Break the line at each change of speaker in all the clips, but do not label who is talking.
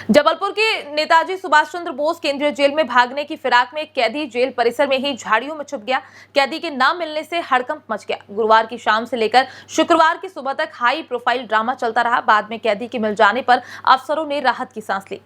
जबलपुर के नेताजी सुभाष चंद्र बोस केंद्रीय जेल में भागने की फिराक में एक कैदी जेल परिसर में ही झाड़ियों में छुप गया। कैदी के न मिलने से हड़कंप मच गया। गुरुवार की शाम से लेकर शुक्रवार की सुबह तक हाई प्रोफाइल ड्रामा चलता रहा। बाद में कैदी के मिल जाने पर अफसरों ने राहत की सांस ली।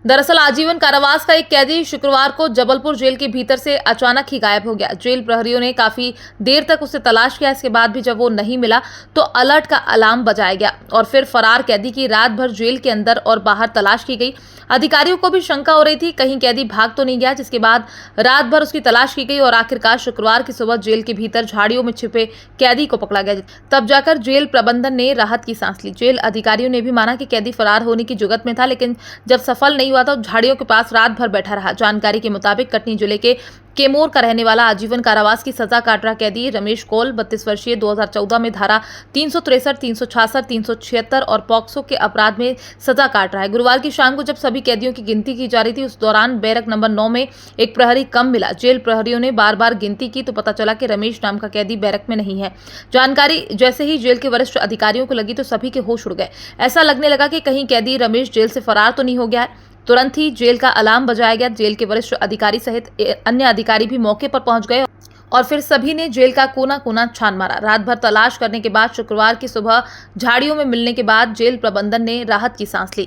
दरअसल आजीवन कारावास का एक कैदी शुक्रवार को जबलपुर जेल के भीतर से अचानक ही गायब हो गया। जेल प्रहरियों ने काफी देर तक उसे तलाश किया। इसके बाद भी जब वो नहीं मिला तो अलर्ट का अलार्म बजाया गया और फिर फरार कैदी की रात भर जेल के अंदर और बाहर तलाश की गई। अधिकारियों को भी शंका हो रही थी कहीं कैदी भाग तो नहीं गया, जिसके बाद रात भर उसकी तलाश की गई और आखिरकार शुक्रवार की सुबह जेल के भीतर झाड़ियों में छिपे कैदी को पकड़ा गया। तब जाकर जेल प्रबंधन ने राहत की सांस ली। जेल अधिकारियों ने भी माना कि कैदी फरार होने की जुगत में था, लेकिन जब सफल नहीं हुआ तो झाड़ियों के पास रात भर बैठा रहा। जानकारी के मुताबिक कटनी जिले के केमोर का रहने वाला आजीवन कारावास की सजा काट रहा कैदी रमेश कौल 32 वर्षीय 2014 में धारा 363, 366, 376 और पॉक्सो के अपराध में सजा काट रहा है। गुरुवार की शाम को जब सभी कैदियों की गिनती की जा रही थी, उस दौरान बैरक नंबर 9 में एक प्रहरी कम मिला। जेल प्रहरियों ने बार बार गिनती की तो पता चला कि रमेश नाम का कैदी बैरक में नहीं है। जानकारी जैसे ही जेल के वरिष्ठ अधिकारियों को लगी तो सभी के होश उड़ गए। ऐसा लगने लगा कि कहीं कैदी रमेश जेल से फरार तो नहीं हो गया है। तुरंत ही जेल का अलार्म बजाया गया। जेल के वरिष्ठ अधिकारी सहित अन्य अधिकारी भी मौके पर पहुंच गए और फिर सभी ने जेल का कोना कोना छान मारा। रात भर तलाश करने के बाद शुक्रवार की सुबह झाड़ियों में मिलने के बाद जेल प्रबंधन ने राहत की सांस ली।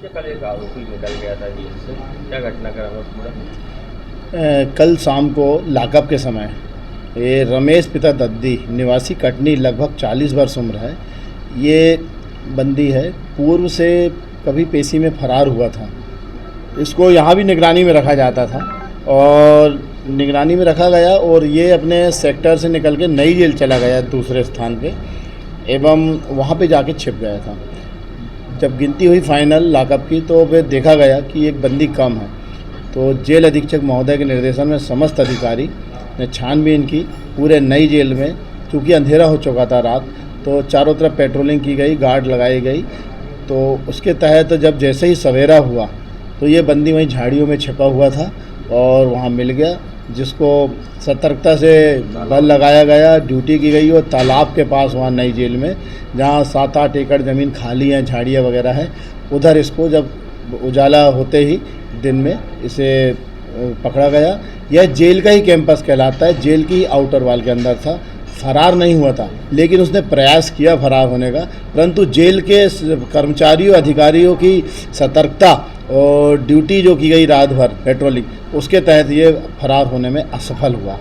कल एक आरोपी निकल गया था जेल से, क्या घटनाक्रम पूरा?
कल शाम को लॉकअप के समय ये रमेश पिता दद्दी निवासी कटनी लगभग 40 वर्ष उम्र है। ये बंदी है, पूर्व से कभी पेशी में फरार हुआ था। इसको यहाँ भी निगरानी में रखा जाता था और निगरानी में रखा गया और ये अपने सेक्टर से निकल के नई जेल चला गया दूसरे स्थान पे एवं वहाँ पे जाके छिप गया था। जब गिनती हुई फाइनल लॉकअप की तो फिर देखा गया कि एक बंदी कम है, तो जेल अधीक्षक महोदय के निर्देशन में समस्त अधिकारी ने छानबीन की पूरे नई जेल में। चूँकि अंधेरा हो चुका था रात, तो चारों तरफ पेट्रोलिंग की गई, गार्ड लगाई गई। तो उसके तहत जब जैसे ही सवेरा हुआ तो ये बंदी वहीं झाड़ियों में छिपा हुआ था और वहाँ मिल गया, जिसको सतर्कता से बल लगाया गया, ड्यूटी की गई। और तालाब के पास वहाँ नई जेल में जहाँ 7-8 एकड़ ज़मीन खाली है, झाड़ियाँ वगैरह हैं, उधर इसको जब उजाला होते ही दिन में इसे पकड़ा गया। यह जेल का ही कैंपस कहलाता है, जेल की आउटर वाल के अंदर था। फरार नहीं हुआ था, लेकिन उसने प्रयास किया फरार होने का, परंतु जेल के कर्मचारियों अधिकारियों की सतर्कता और ड्यूटी जो की गई रात भर पेट्रोलिंग, उसके तहत ये फरार होने में असफल हुआ।